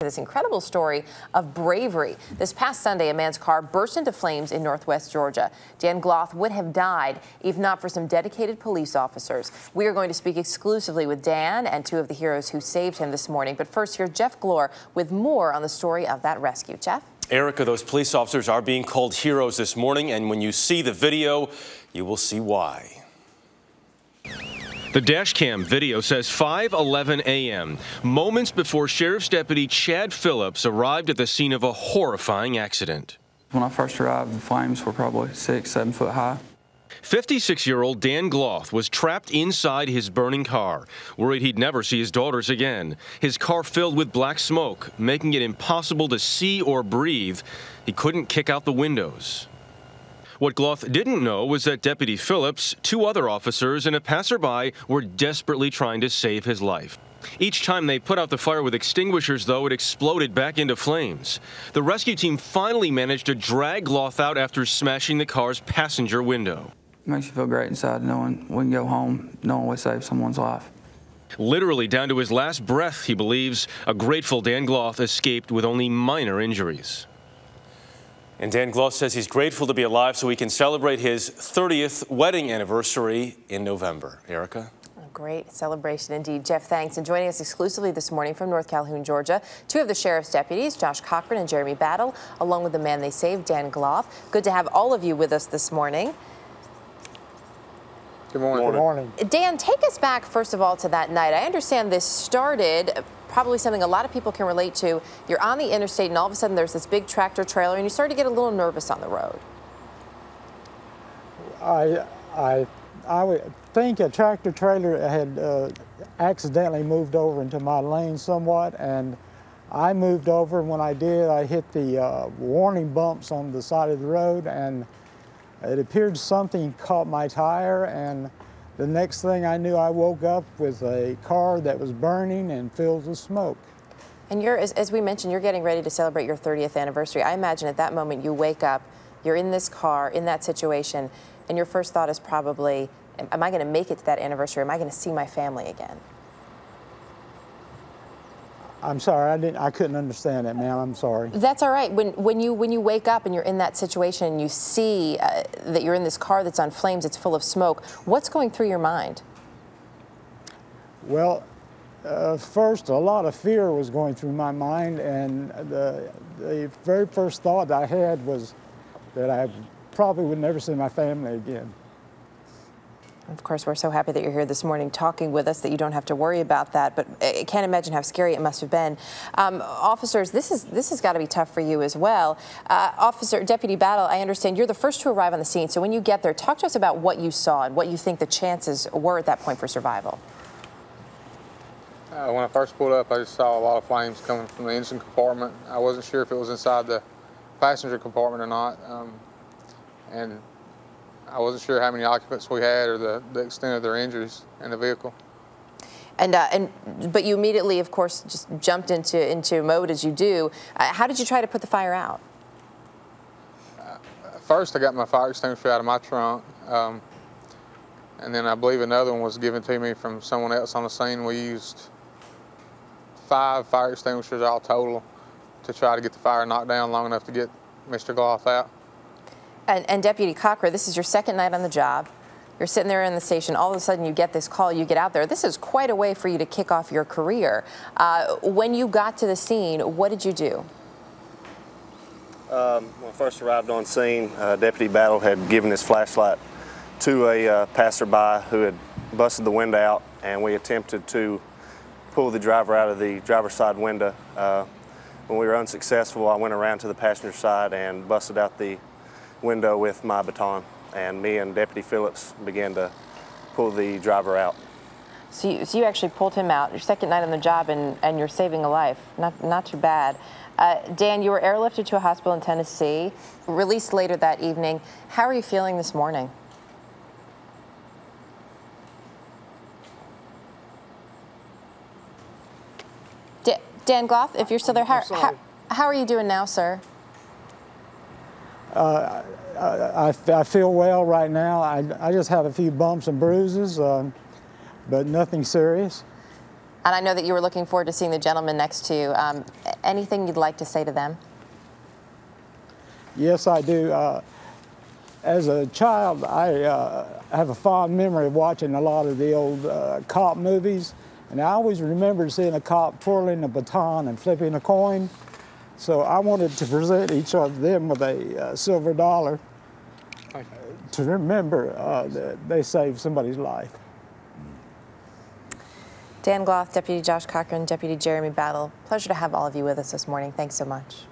This incredible story of bravery. This past Sunday, a man's car burst into flames in northwest Georgia. Dan Gloth would have died if not for some dedicated police officers. We are going to speak exclusively with Dan and two of the heroes who saved him this morning. But first, here's Jeff Glor with more on the story of that rescue. Jeff? Erica, those police officers are being called heroes this morning, and when you see the video, you will see why. The dash cam video says 5:11 a.m., moments before Sheriff's Deputy Chad Phillips arrived at the scene of a horrifying accident. When I first arrived, the flames were probably 6-7 foot high. 56-year-old Dan Gloth was trapped inside his burning car, worried he'd never see his daughters again. His car filled with black smoke, making it impossible to see or breathe. He couldn't kick out the windows. What Gloth didn't know was that Deputy Phillips, two other officers, and a passerby were desperately trying to save his life. Each time they put out the fire with extinguishers, though, it exploded back into flames. The rescue team finally managed to drag Gloth out after smashing the car's passenger window. It makes you feel great inside knowing we can go home, knowing we saved someone's life. Literally down to his last breath, he believes, a grateful Dan Gloth escaped with only minor injuries. And Dan Gloth says he's grateful to be alive so he can celebrate his 30th wedding anniversary in November. Erica? A great celebration indeed. Jeff, thanks. And joining us exclusively this morning from North Calhoun, Georgia, two of the sheriff's deputies, Josh Cochran and Jeremy Battle, along with the man they saved, Dan Gloth. Good to have all of you with us this morning. Good morning. Good morning. Dan, take us back, first of all, to that night. I understand this started probably something a lot of people can relate to. You're on the interstate, and all of a sudden there's this big tractor trailer, and you start to get a little nervous on the road. I would think a tractor trailer had accidentally moved over into my lane somewhat, and I moved over. When I did, I hit the warning bumps on the side of the road, and it appeared something caught my tire, and the next thing I knew, I woke up with a car that was burning and filled with smoke. And you're, as we mentioned, you're getting ready to celebrate your 30th anniversary. I imagine at that moment you wake up, you're in this car, in that situation, and your first thought is probably, am I going to make it to that anniversary? Am I going to see my family again? I'm sorry, I couldn't understand that, ma'am. I'm sorry. That's all right. When you wake up and you're in that situation and you see that you're in this car that's on flames, it's full of smoke, what's going through your mind? Well, first, a lot of fear was going through my mind, and the very first thought I had was that I probably would never see my family again. Of course, we're so happy that you're here this morning talking with us, that you don't have to worry about that, but I can't imagine how scary it must have been. Officers, this has got to be tough for you as well. Deputy Battle, I understand you're the first to arrive on the scene, so when you get there, talk to us about what you saw and what you think the chances were at that point for survival. When I first pulled up, I just saw a lot of flames coming from the engine compartment. I wasn't sure if it was inside the passenger compartment or not, and I wasn't sure how many occupants we had or the extent of their injuries in the vehicle. But you immediately, of course, just jumped into mode as you do. How did you try to put the fire out? First, I got my fire extinguisher out of my trunk, and then I believe another one was given to me from someone else on the scene. We used 5 fire extinguishers all total to try to get the fire knocked down long enough to get Mr. Gloth out. And Deputy Cochran, this is your second night on the job. You're sitting there in the station. All of a sudden, you get this call. You get out there. This is quite a way for you to kick off your career. When you got to the scene, what did you do? When I first arrived on scene, Deputy Battle had given his flashlight to a passerby who had busted the window out, and we attempted to pull the driver out of the driver's side window. When we were unsuccessful, I went around to the passenger side and busted out the window with my baton, and me and Deputy Phillips began to pull the driver out. So you actually pulled him out, your second night on the job, and you're saving a life. Not too bad. Dan, you were airlifted to a hospital in Tennessee, released later that evening. How are you feeling this morning? Dan Gloth, if you're still there, how are you doing now, sir? I feel well right now. I just have a few bumps and bruises, but nothing serious. And I know that you were looking forward to seeing the gentleman next to you. Anything you'd like to say to them? Yes, I do. As a child, I have a fond memory of watching a lot of the old cop movies, and I always remember seeing a cop twirling a baton and flipping a coin. So I wanted to present each of them with a silver dollar to remember that they saved somebody's life. Dan Gloth, Deputy Josh Cochran, Deputy Jeremy Battle, pleasure to have all of you with us this morning. Thanks so much.